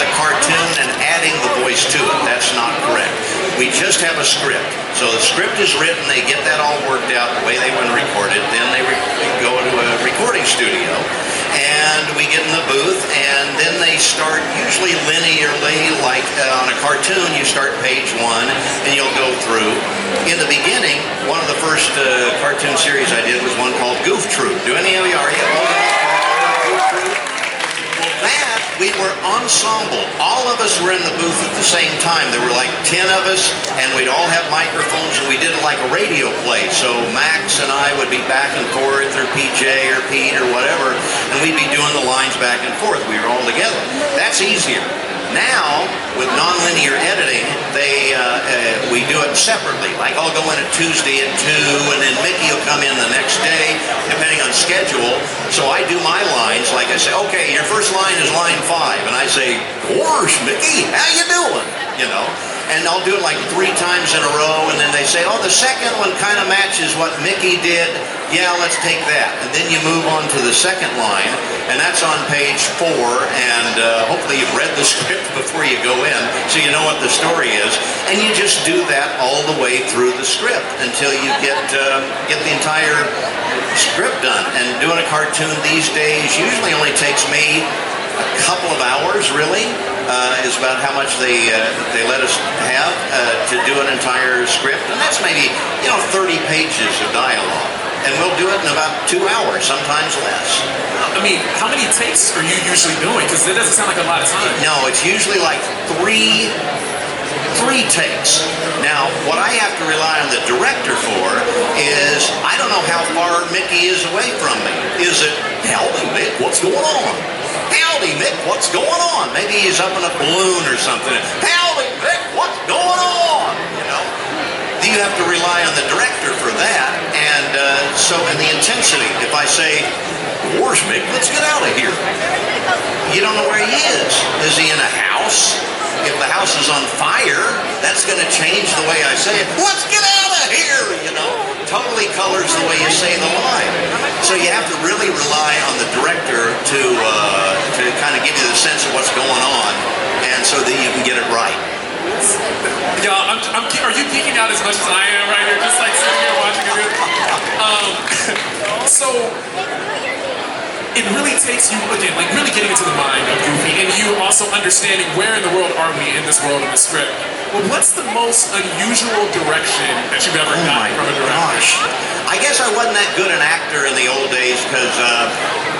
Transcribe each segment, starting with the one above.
the cartoon and adding the voice to it. That's not correct. We just have a script. So the script is written, they get that all worked out the way they want to record it, then they go into a recording studio, and we get in the booth, and then they start usually linearly, like on a cartoon, you start page 1, and you'll go through. In the beginning, one of the first cartoon series I did was one called Goof Troop. Do any of you, are you old enough to Goof Troop? Well, that, we were ensemble. All of us were in the booth at the same time. There were like 10 of us, and we'd all have microphones, and we did like a radio play. So Max and I would be back and forth, or PJ or Pete or whatever, and we'd be doing the lines back and forth. We were all together. That's easier. Now, with nonlinear editing, we do it separately. Like I'll go in at Tuesday at 2, and then Mickey will come in the next day, depending on schedule. So I do my lines, like I say, okay, your first line is line 5, and I say, gosh, Mickey, how you doing? You know, and I'll do it like 3 times in a row, and then they say, oh, the second one kind of matches what Mickey did. Yeah, let's take that. And then you move on to the second line, and that's on page 4, and hopefully you've read the script before you go in, so you know what the story is, and you just do that all the way through the script until you get the entire script done. And doing a cartoon these days usually only takes me a couple of hours, really, is about how much they let us have to do an entire script, and that's maybe 30 pages of dialogue. And we'll do it in about 2 hours, sometimes less. I mean, how many takes are you usually doing? Because it doesn't sound like a lot of time. No, it's usually like three takes. Now, what I have to rely on the director for is, I don't know how far Mickey is away from me. Is it, howdy, Mick, what's going on? Howdy, Mick, what's going on? Maybe he's up in a balloon or something. Howdy, Mick, what's going on? You know? You have to rely on the director for that, and and the intensity. If I say, where's Mick? Let's get out of here. You don't know where he is. Is he in a house? If the house is on fire, that's going to change the way I say it. Let's get out of here, Totally colors the way you say the line. So you have to really rely on the director to kind of give you the sense of what's going on, and so that you can get it right. Y'all, are you geeking out as much as I am right here? Just like sitting here watching it. So, it really takes you, again, like really getting into the mind of Goofy, and you also understanding where in the world are we in this world of the script. Well, what's the most unusual direction that you've ever gotten from a director? Gosh. I guess I wasn't that good an actor in the old days, because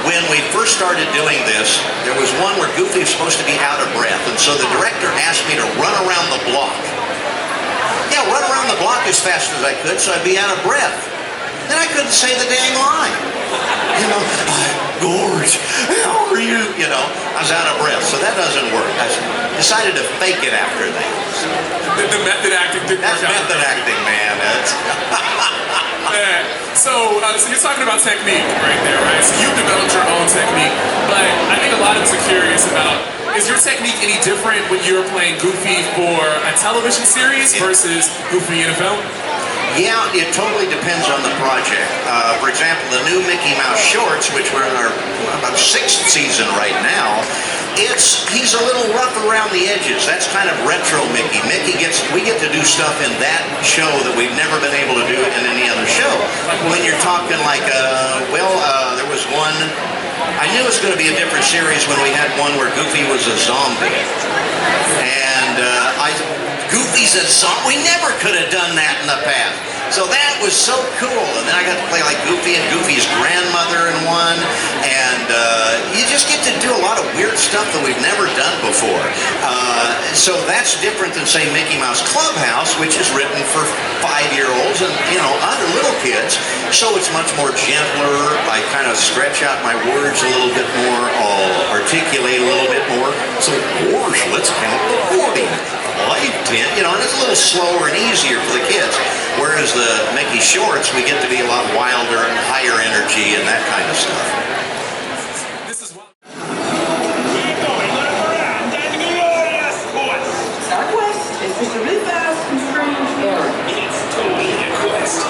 when we first started doing this, there was one where Goofy was supposed to be out of breath, and so the director asked me to run around the block. Yeah, run around the block as fast as I could, so I'd be out of breath. Then I couldn't say the dang line. Gorge, how are you? I was out of breath, so that doesn't work. I decided to fake it after that. The method acting didn't work out. That's method acting, man. So you're talking about technique right there, right? So you've developed your own technique, but I think a lot of us are curious about, is your technique any different when you're playing Goofy for a television series versus Goofy in a film? Yeah, it totally depends on the project. For example, the new Mickey Mouse shorts, which we're in our about 6th season right now, he's a little rough around the edges. That's kind of retro Mickey. We get to do stuff in that show that we've never been able to do in any other show. When you're talking like, there was one, I knew it was going to be a different series when we had one where Goofy was a zombie. And Goofy's a zombie. We never could have done that in the past. So that was so cool. And then I got to play like Goofy and Goofy's grandmother in one. And you just get to do a lot of weird stuff that we've never done before. So that's different than, say, Mickey Mouse Clubhouse, which is written for 5-year-olds and, other little kids. So it's much more gentler. I kind of stretch out my words a little bit more. I'll articulate a little bit more. So, gosh, let's count to 40. 5, 10, and it's a little slower and easier for the kids. Whereas the Mickey shorts, we get to be a lot wilder and higher energy and that kind of stuff. Southwest is just a really fast and strange area. It's totally a quest.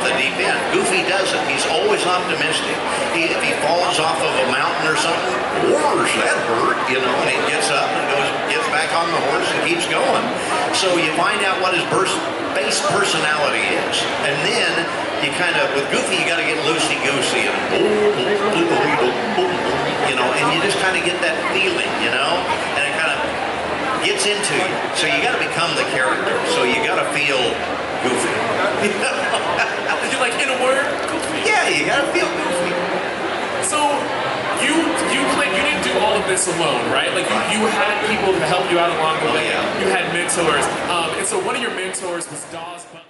off the deep end. Goofy doesn't. He's always optimistic. If he falls off of a mountain or something, whoosh, that hurt, you know, and he gets up and gets back on the horse and keeps going. So you find out what his base personality is. And then you kind of, with Goofy, you got to get loosey-goosey and you know, and you just kind of get that feeling, you know, and it kind of gets into you. So you got to become the character. So you got to feel Goofy. You're like, in a word, Goofy. Yeah, you got to feel Goofy. So you didn't do all of this alone, right? Like you had people to help you out along the way. Yeah. You had mentors, and so one of your mentors was Dawes Butler.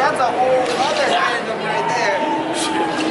That's a whole other fandom right there.